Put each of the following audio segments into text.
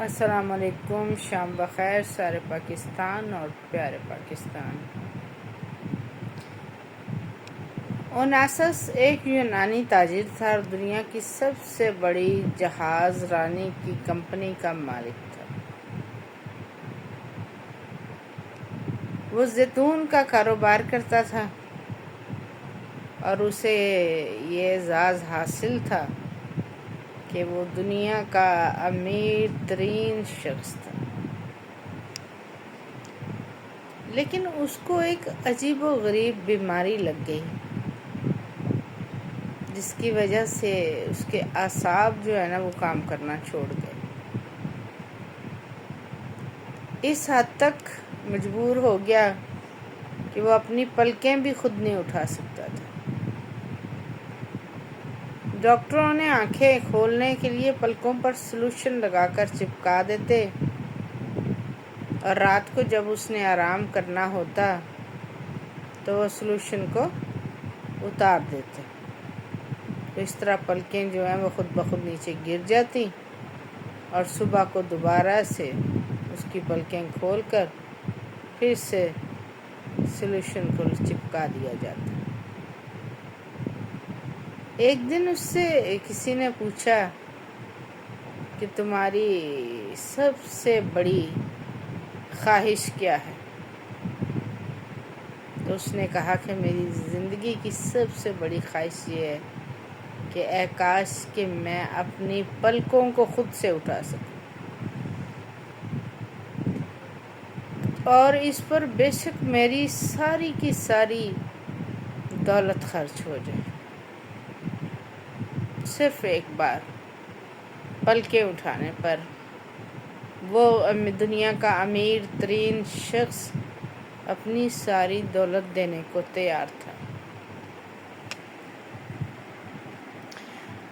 السلام علیکم، شام بخیر سارے پاکستان اور پیارے پاکستان۔ اوناسس ایک یونانی تاجر تھا اور دنیا کی سب سے بڑی جہاز رانی کی کمپنی کا مالک تھا۔ وہ زیتون کا کاروبار کرتا تھا اور اسے یہ اعزاز حاصل تھا کہ وہ دنیا کا امیر ترین شخص تھا۔ لیکن اس کو ایک عجیب و غریب بیماری لگ گئی جس کی وجہ سے اس کے اعصاب جو ہے نا وہ کام کرنا چھوڑ گئے۔ اس حد تک مجبور ہو گیا کہ وہ اپنی پلکیں بھی خود نہیں اٹھا سکتا تھا۔ ڈاکٹروں نے آنکھیں کھولنے کے لیے پلکوں پر سلوشن لگا کر چپکا دیتے اور رات کو جب اس نے آرام کرنا ہوتا تو وہ سلوشن کو اتار دیتے۔ تو اس طرح پلکیں جو ہیں وہ خود بخود نیچے گر جاتی اور صبح کو دوبارہ سے اس کی پلکیں کھول کر پھر سے سلوشن کو چپکا دیا جاتا۔ ایک دن اس سے کسی نے پوچھا کہ تمہاری سب سے بڑی خواہش کیا ہے؟ تو اس نے کہا کہ میری زندگی کی سب سے بڑی خواہش یہ ہے کہ اے کاش کہ میں اپنی پلکوں کو خود سے اٹھا سکوں اور اس پر بے شک میری ساری کی ساری دولت خرچ ہو جائے، صرف ایک بار پلکیں اٹھانے پر وہ دنیا کا امیر ترین شخص اپنی ساری دولت دینے کو تیار تھا۔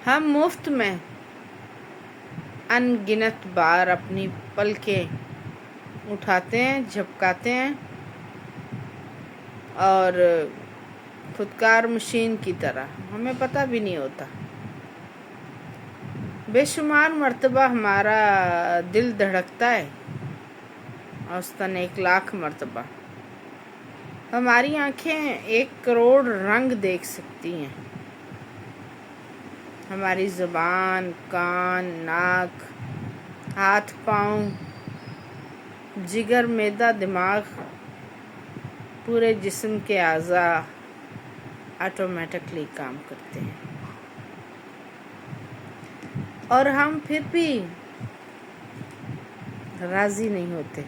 ہم مفت میں ان گنت بار اپنی پلکیں اٹھاتے ہیں، جھپکاتے ہیں اور خودکار مشین کی طرح ہمیں پتہ بھی نہیں ہوتا۔ بے شمار مرتبہ ہمارا دل دھڑکتا ہے، اوسطاً 1,00,000 مرتبہ۔ ہماری آنکھیں 1,00,00,000 رنگ دیکھ سکتی ہیں۔ ہماری زبان، کان، ناک، ہاتھ پاؤں، جگر، معدہ، دماغ، پورے جسم کے اعضاء آٹومیٹکلی کام کرتے ہیں اور ہم پھر بھی راضی نہیں ہوتے۔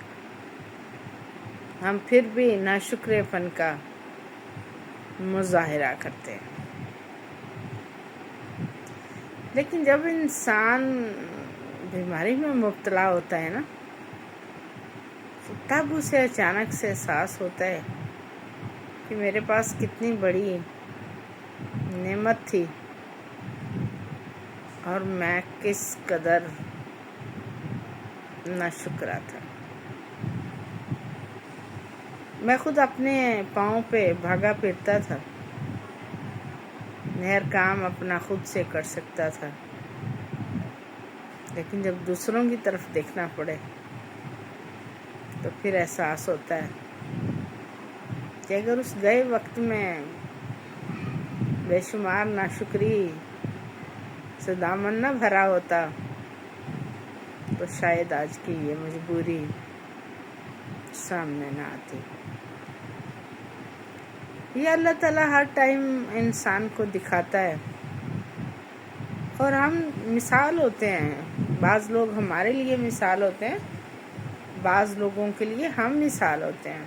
ہم پھر بھی ناشکرے پن کا مظاہرہ کرتے ہیں۔ لیکن جب انسان بیماری میں مبتلا ہوتا ہے نا، تب اسے اچانک سے احساس ہوتا ہے کہ میرے پاس کتنی بڑی نعمت تھی اور میں کس قدر ناشکرا تھا۔ میں خود اپنے پاؤں پہ بھاگا پھرتا تھا، ہر کام اپنا خود سے کر سکتا تھا، لیکن جب دوسروں کی طرف دیکھنا پڑے تو پھر احساس ہوتا ہے کہ اگر اس گئے وقت میں بے شمار ناشکری سے دامن نہ بھرا ہوتا تو شاید آج کی یہ مجبوری سامنے نہ آتی۔ یہ اللہ تعالیٰ ہر ٹائم انسان کو دکھاتا ہے اور ہم مثال ہوتے ہیں۔ بعض لوگ ہمارے لیے مثال ہوتے ہیں، بعض لوگوں کے لیے ہم مثال ہوتے ہیں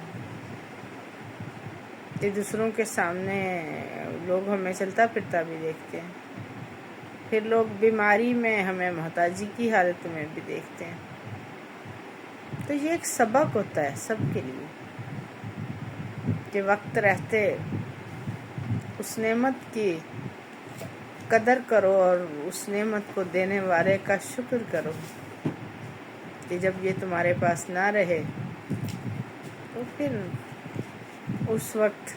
کہ دوسروں کے سامنے لوگ ہمیں چلتا پھرتا بھی دیکھتے ہیں، پھر لوگ بیماری میں ہمیں محتاجی کی حالت میں بھی دیکھتے ہیں۔ تو یہ ایک سبق ہوتا ہے سب کے لیے کہ وقت رہتے اس نعمت کی قدر کرو اور اس نعمت کو دینے والے کا شکر کرو کہ جب یہ تمہارے پاس نہ رہے تو پھر اس وقت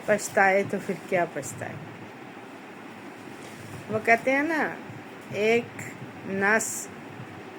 پچھتائے تو پھر کیا پچھتائے۔ وہ کہتے ہیں نا، ایک نس